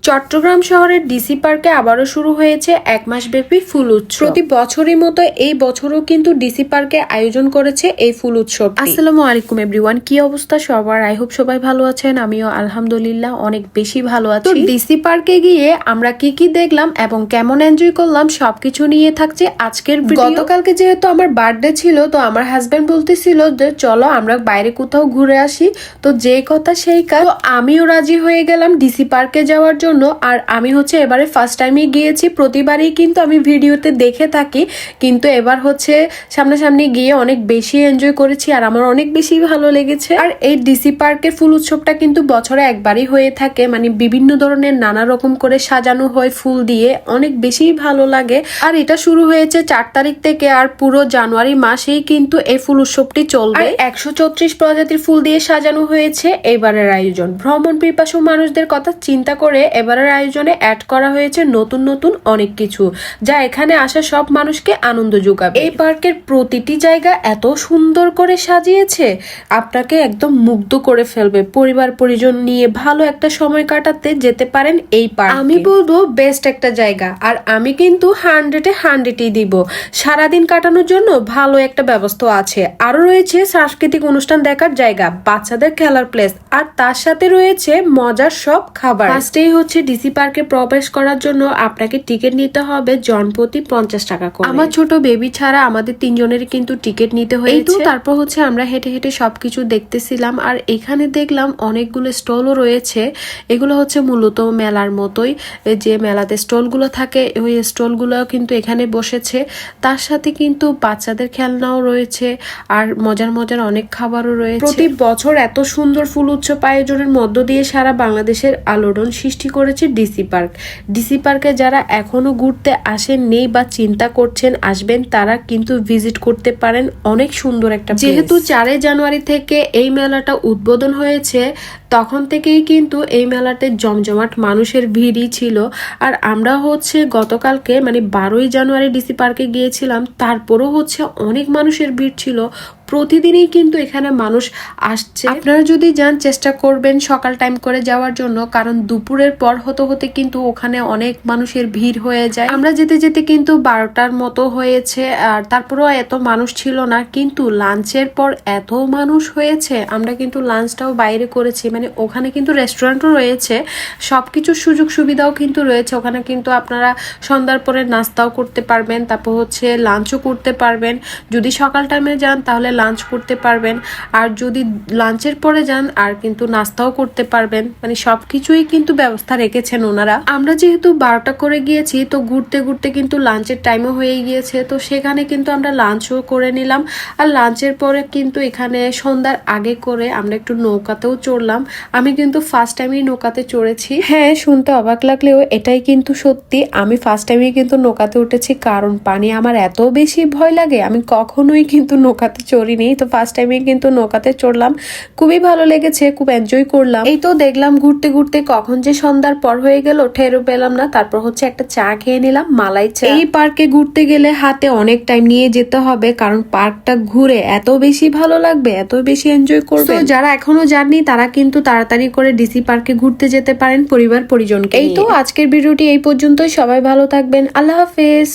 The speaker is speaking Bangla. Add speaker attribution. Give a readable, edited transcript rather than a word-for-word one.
Speaker 1: চট্টগ্রাম শহরের ডিসি পার্কে আবারও শুরু হয়েছে এক মাসব্যাপী ফুল উৎসব। প্রতি বছরের মতো এই বছরও কিন্তু ডিসি পার্কে আয়োজন করেছে এই ফুল উৎসব। আসসালামু আলাইকুম এভরিওয়ান, কি অবস্থা সবার? আই হোপ সবাই ভালো আছেন। আমিও আলহামদুলিল্লাহ অনেক বেশি ভালো আছি। তো ডিসি পার্কে গিয়ে আমরা কি কি দেখলাম এবং কেমন এনজয় করলাম সবকিছু নিয়ে থাকছে আজকের ভিডিও। গতকালকে যেহেতু আমার বার্থডে ছিল, তো আমার হাজবেন্ড বলতেছিল যে চলো আমরা বাইরে কোথাও ঘুরে আসি। তো যে কথা সেই কাজ, আমিও রাজি হয়ে গেলাম ডিসি পার্কে যাওয়ার জন্য। আর আমি হচ্ছে এবারে ফার্স্ট টাইমই গিয়েছি। প্রতিবারই কিন্তু আমি ভিডিওতে দেখে থাকি, কিন্তু এবার হচ্ছে সামনাসামনি গিয়ে অনেক বেশি এনজয় করেছি আর আমার অনেক বেশি ভালো লেগেছে। আর এই ডিসি পার্কের ফুল উৎসবটা কিন্তু বছরে একবারই হয়ে থাকে, মানে বিভিন্ন ধরনের নানা রকম করে সাজানো হয় ফুল দিয়ে, অনেক বেশি ভালো লাগে। আর এটা শুরু হয়েছে 4 তারিখ থেকে, আর পুরো জানুয়ারি মাসেই কিন্তু এই ফুল উৎসবটি চলবে। 134 প্রজাতির ফুল দিয়ে সাজানো হয়েছে এবারের আয়োজন। ভ্রমণ পিপাসু মানুষদের কথা চিন্তা করে এবারের আয়োজনে অ্যাড করা হয়েছে নতুন নতুন অনেক কিছু, যা এখানে আসা সব মানুষকে আনন্দ যোগাবে। এই পার্কের প্রতিটি জায়গা এত সুন্দর করে সাজিয়েছে, আপনাকে একদম মুগ্ধ করে ফেলবে। পরিবার পরিজন নিয়ে ভালো একটা সময় কাটাতে যেতে পারেন এই পার্ক। আমি বলবো বেস্ট একটা জায়গা, আর আমি কিন্তু 100-এ 100ই দিব। সারাদিন কাটানোর জন্য ভালো একটা ব্যবস্থা আছে। আরো রয়েছে সাংস্কৃতিক অনুষ্ঠান দেখার জায়গা, বাচ্চাদের খেলার প্লেস, আর তার সাথে রয়েছে মজার সব খাবার। ফার্স্টেই হচ্ছে ডিসি পার্কে প্রবেশ করার জন্য আপনাকে টিকিট নিতে হবে জনপ্রতি 50 টাকা করে। আমার ছোট বেবি ছাড়া আমাদের 3 জনের কিন্তু টিকিট নিতে হয়েছে। তারপর হচ্ছে আমরা হেঁটে হেঁটে সবকিছু দেখতেছিলাম, আর এখানে দেখলাম অনেকগুলো স্টলও রয়েছে। এগুলো হচ্ছে মূলত মেলার মতোই, যে মেলাতে স্টলগুলো থাকে ওই স্টলগুলো কিন্তু এখানে বসেছে। তার সাথে কিন্তু বাচ্চাদের খেলনাও রয়েছে, আর মজার মজার অনেক খাবারও রয়েছে। প্রতি বছর এত সুন্দর ফুল উৎসব আয়োজনের মধ্য দিয়ে সারা বাংলাদেশের আলোড়ন সৃষ্টি করেছে ডিসি পার্ক। ডিসি পার্কে যারা এখনো ঘুরতে আসেননি বা চিন্তা করছেন আসবেন, তারা কিন্তু ভিজিট করতে পারেন। অনেক সুন্দর একটা, যেহেতু 4 জানুয়ারি থেকে এই মেলাটা উদ্বোধন হয়েছে, তখন থেকেই কিন্তু এই মেলাতে জমজমাট মানুষের ভিড়ই ছিল। আর আমরা হচ্ছে গতকালকে মানে 12 জানুয়ারি ডিসি পার্কে গিয়েছিলাম, তারপরও হচ্ছে অনেক মানুষের ভিড় ছিল। প্রতিদিনই কিন্তু এখানে মানুষ আসছে। আপনারা যদি যান চেষ্টা করবেন সকাল টাইম করে যাওয়ার জন্য, কারণ দুপুরের পর হতে হতে কিন্তু ওখানে অনেক মানুষের ভিড় হয়ে যায়। আমরা যেতে যেতে কিন্তু 12টার মতো হয়েছে, আর তারপরেও এত মানুষ ছিল না। কিন্তু লাঞ্চের পর এত মানুষ হয়েছে, আমরা কিন্তু লাঞ্চটাও বাইরে করেছি, মানে ওখানে কিন্তু রেস্টুরেন্টও রয়েছে, সবকিছুর সুযোগ সুবিধাও কিন্তু রয়েছে। ওখানে কিন্তু আপনারা সন্ধ্যার পরে নাস্তাও করতে পারবেন, তারপর হচ্ছে লাঞ্চও করতে পারবেন। যদি সকাল টাইমে যান তাহলে লাঞ্চ করতে পারবেন, আর যদি লাঞ্চের পরে যান আর কিন্তু নাস্তাও করতে পারবেন। মানে সবকিছুই কিন্তু ব্যবস্থা রেখেছেন ওনারা। আমরা যেহেতু 12টা করে গিয়েছি, তো ঘুরতে ঘুরতে কিন্তু লাঞ্চের টাইমও হয়ে গিয়েছে, তো সেখানে কিন্তু আমরা লাঞ্চও করে নিলাম। আর লাঞ্চের পরে কিন্তু এখানে সন্ধ্যার আগে করে আমরা একটু নৌকাতেও চড়লাম। আমি কিন্তু ফার্স্ট টাইমই নৌকাতে চড়েছি। হ্যাঁ, শুনতে অবাক লাগলেও এটাই কিন্তু সত্যি। আমি ফার্স্ট টাইমই কিন্তু নৌকাতে উঠেছি, কারণ পানি আমার এত বেশি ভয় লাগে, আমি কখনোই কিন্তু নৌকাতে চড়িনি। তো ফার্স্ট টাইমে কিন্তু নৌকাতে চড়লাম, খুবই ভালো লেগেছে, খুব এনজয় করলাম। এই তো দেখলাম ঘুরতে ঘুরতে কখন যে সন্ধ্যার পর হয়ে গেল টেরও পেলাম না। তারপর হচ্ছে একটা চা খেয়ে নিলাম, মালাই চা। এই পার্কে ঘুরতে গেলে হাতে অনেক টাইম নিয়ে যেতে হবে, কারণ পার্কটা ঘুরে এত বেশি ভালো লাগবে, এত বেশি এনজয় করবে। যারা এখনো যাননি তারা কিন্তু তাড়াতাড়ি করে ডিসি পার্কে ঘুরতে যেতে পারেন পরিবার পরিজনকে। এই তো আজকের ভিডিওটি এই পর্যন্তই। সবাই ভালো থাকবেন, আল্লাহ হাফেজ।